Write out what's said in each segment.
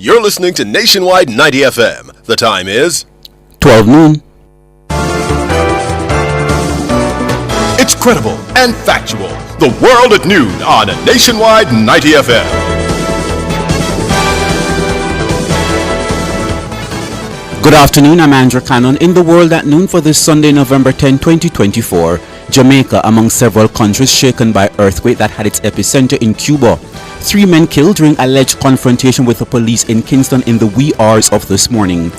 You're listening to Nationwide 90 FM. The time is 12 noon. It's credible and factual. The World at Noon on Nationwide 90 FM. Good afternoon, I'm Andrew Cannon in the World at Noon for this Sunday, November 10, 2024. Jamaica among several countries shaken by earthquake that had its epicenter in Cuba. 3 men killed during alleged confrontation with the police in Kingston in the wee hours of this morning.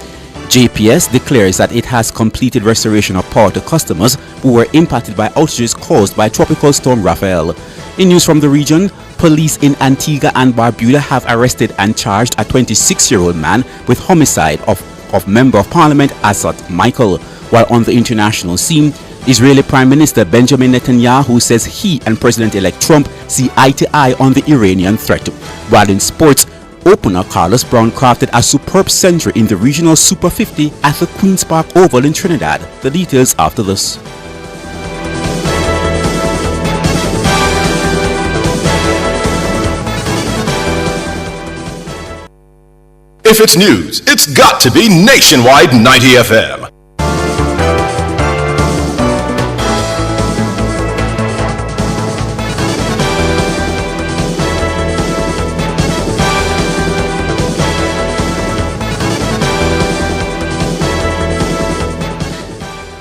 JPS declares that it has completed restoration of power to customers who were impacted by outages caused by Tropical Storm Rafael. In news from the region, police in Antigua and Barbuda have arrested and charged a 26-year-old man with homicide of Member of Parliament Assad Michael. While on the international scene, Israeli Prime Minister Benjamin Netanyahu says he and President-elect Trump see eye to eye on the Iranian threat. While in sports, opener Carlos Brown crafted a superb century in the regional Super 50 at the Queen's Park Oval in Trinidad. The details after this. If it's news, it's got to be Nationwide 90 FM.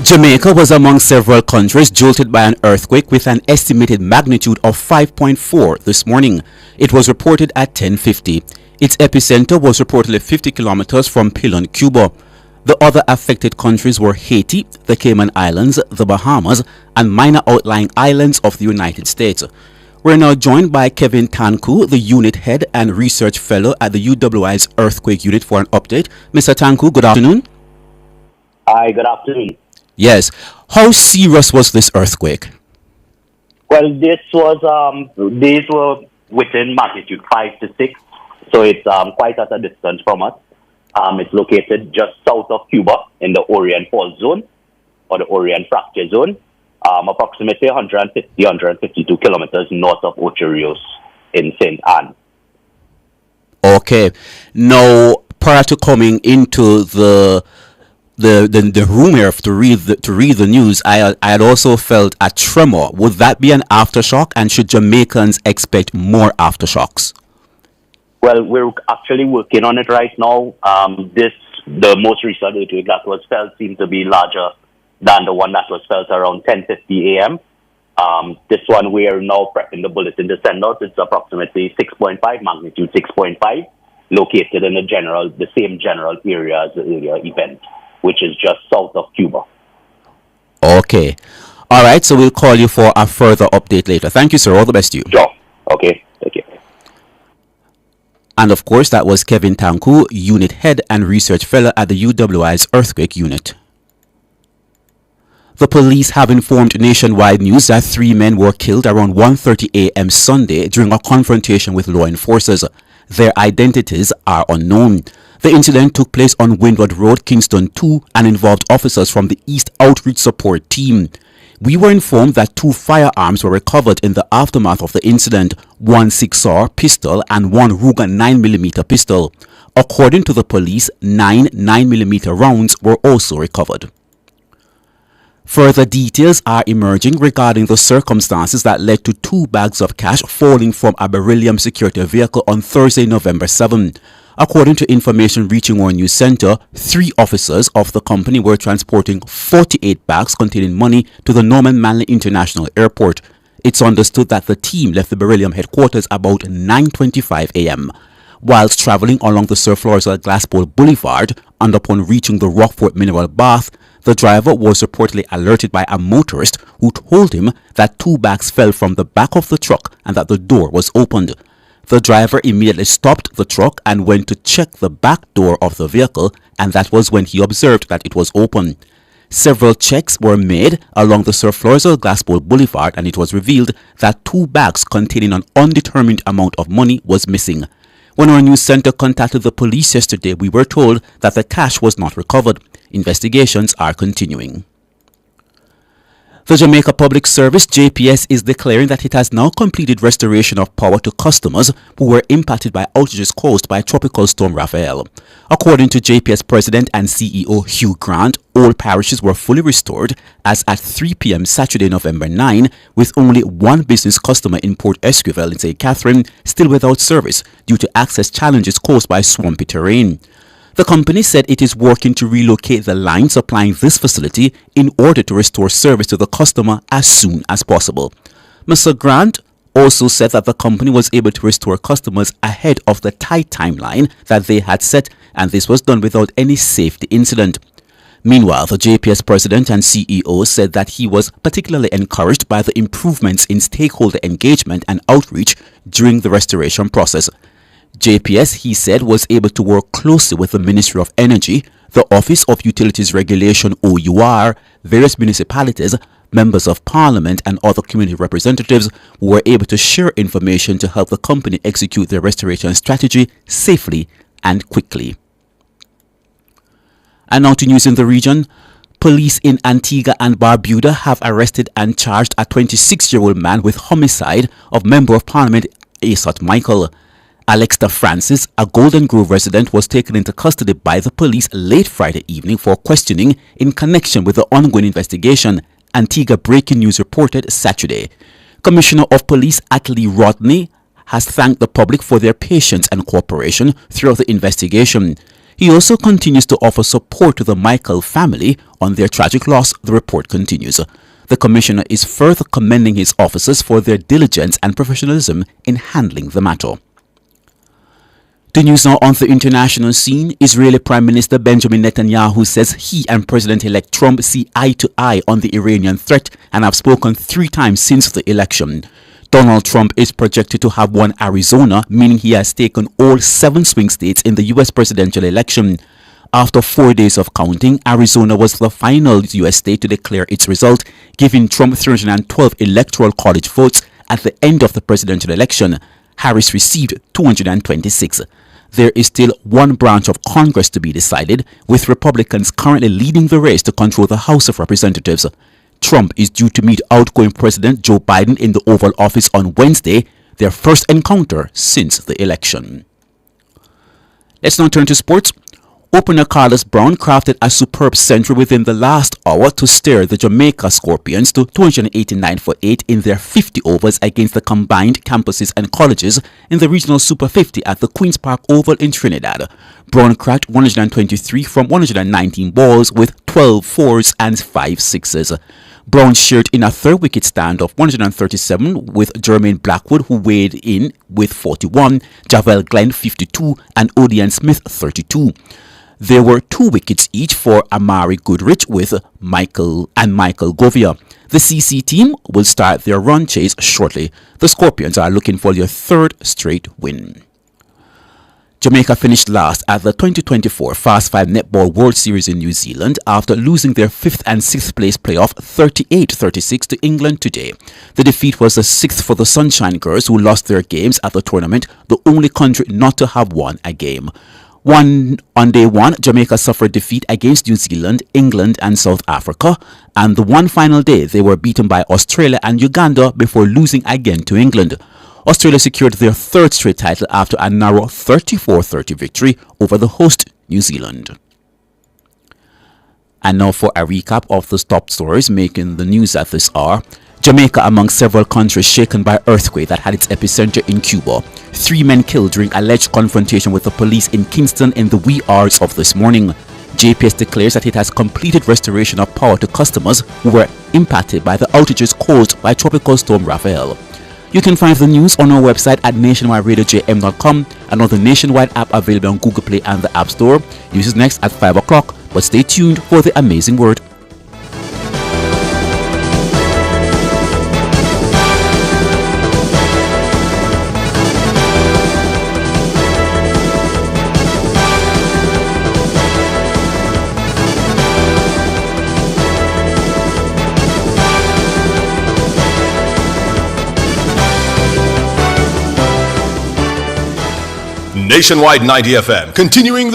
Jamaica was among several countries jolted by an earthquake with an estimated magnitude of 5.4 this morning. It was reported at 10:50. Its epicenter was reportedly 50 kilometers from Pilon, Cuba. The other affected countries were Haiti, the Cayman Islands, the Bahamas, and minor outlying islands of the United States. We're now joined by Kevin Tanku, the unit head and research fellow at the UWI's Earthquake Unit, for an update. Mr. Tanku, good afternoon. Hi, good afternoon. Yes. How serious was this earthquake? Well, these were within magnitude 5 to 6, so it's quite at a distance from us. It's located just south of Cuba in the Orient Fault Zone, or the Orient Fracture Zone, approximately 152 kilometers north of Ocho Rios in St. Anne. Okay. Now, prior to coming into the room here to read the news, I had also felt a tremor. Would that be an aftershock, and should Jamaicans expect more aftershocks? Well, we're actually working on it right now. The most recent earthquake that was felt seemed to be larger than the one that was felt around 10:50 a.m. This one we are now prepping the bulletin to send out. It's approximately 6.5 magnitude, 6.5, located in the same general area as the earlier event, which is just south of Cuba. Okay. All right, so we'll call you for a further update later. Thank you, sir. All the best to you. Sure. Okay. Thank you. And of course, that was Kevin Tanku, unit head and research fellow at the UWI's Earthquake Unit. The police have informed Nationwide News that 3 men were killed around 1:30 a.m. Sunday during a confrontation with law enforcers. Their identities are unknown. The incident took place on Windward Road, Kingston 2, and involved officers from the East Outreach Support Team. We were informed that 2 firearms were recovered in the aftermath of the incident, 1 6-AUR pistol and 1 Ruger 9mm pistol. According to the police, 9 9mm rounds were also recovered. Further details are emerging regarding the circumstances that led to 2 bags of cash falling from a beryllium security vehicle on Thursday, November 7. According to information reaching our news center, 3 officers of the company were transporting 48 bags containing money to the Norman Manley International Airport. It's understood that the team left the beryllium headquarters about 9:25 a.m. Whilst traveling along the Sir Florizel Glasspool Boulevard, and upon reaching the Rockfort Mineral Bath, the driver was reportedly alerted by a motorist who told him that 2 bags fell from the back of the truck and that the door was opened. The driver immediately stopped the truck and went to check the back door of the vehicle, and that was when he observed that it was open. Several checks were made along the Sir Florizel Glasspool Boulevard, and it was revealed that 2 bags containing an undetermined amount of money was missing. When our news center contacted the police yesterday, we were told that the cash was not recovered. Investigations are continuing. The Jamaica Public Service, JPS, is declaring that it has now completed restoration of power to customers who were impacted by outages caused by Tropical Storm Raphael. According to JPS President and CEO Hugh Grant, all parishes were fully restored as at 3 p.m. Saturday, November 9, with only one business customer in Port Esquivel in St. Catherine still without service due to access challenges caused by swampy terrain. The company said it is working to relocate the line supplying this facility in order to restore service to the customer as soon as possible. Mr. Grant also said that the company was able to restore customers ahead of the tight timeline that they had set, and this was done without any safety incident. Meanwhile, the JPS president and CEO said that he was particularly encouraged by the improvements in stakeholder engagement and outreach during the restoration process. JPS, he said, was able to work closely with the Ministry of Energy, the Office of Utilities Regulation OUR, various municipalities, members of parliament and other community representatives who were able to share information to help the company execute their restoration strategy safely and quickly. And now to news in the region. Police in Antigua and Barbuda have arrested and charged a 26-year-old man with homicide of Member of Parliament Asot Michael. Alexta Francis, a Golden Grove resident, was taken into custody by the police late Friday evening for questioning in connection with the ongoing investigation, Antigua Breaking News reported Saturday. Commissioner of Police Atlee Rodney has thanked the public for their patience and cooperation throughout the investigation. He also continues to offer support to the Michael family on their tragic loss, the report continues. The commissioner is further commending his officers for their diligence and professionalism in handling the matter. The news now on the international scene. Israeli Prime Minister Benjamin Netanyahu says he and President-elect Trump see eye to eye on the Iranian threat and have spoken 3 times since the election. Donald Trump is projected to have won Arizona, meaning he has taken all 7 swing states in the U.S. presidential election. After 4 days of counting, Arizona was the final U.S. state to declare its result, giving Trump 312 electoral college votes at the end of the presidential election. Harris received 226. There is still one branch of Congress to be decided, with Republicans currently leading the race to control the House of Representatives. Trump is due to meet outgoing President Joe Biden in the Oval Office on Wednesday, their first encounter since the election. Let's now turn to sports. Opener Carlos Brown crafted a superb century within the last hour to steer the Jamaica Scorpions to 289 for 8 in their 50 overs against the combined campuses and colleges in the Regional Super 50 at the Queen's Park Oval in Trinidad. Brown cracked 123 from 119 balls with 12 fours and 5 sixes. Brown shared in a third wicket stand of 137 with Jermaine Blackwood, who weighed in with 41, Javel Glenn 52 and Odian Smith 32. There were 2 wickets each for Amari Goodrich with Michael Govia. The CC team will start their run chase shortly. The Scorpions are looking for their 3rd straight win. Jamaica finished last at the 2024 Fast 5 Netball World Series in New Zealand after losing their 5th and 6th place playoff 38-36 to England today. The defeat was the 6th for the Sunshine Girls, who lost their games at the tournament, the only country not to have won a game. On day 1, Jamaica suffered defeat against New Zealand, England and South Africa, and the one final day they were beaten by Australia and Uganda before losing again to England. Australia secured their 3rd straight title after a narrow 34-30 victory over the host New Zealand. And now for a recap of the top stories making the news at this hour. Jamaica among several countries shaken by earthquake that had its epicenter in Cuba. 3 men killed during alleged confrontation with the police in Kingston in the wee hours of this morning. JPS declares that it has completed restoration of power to customers who were impacted by the outages caused by Tropical Storm Raphael. You can find the news on our website at nationwideradiojm.com and on the Nationwide app available on Google Play and the App Store. News is next at 5 o'clock, but stay tuned for the amazing word. Nationwide 90 FM, continuing the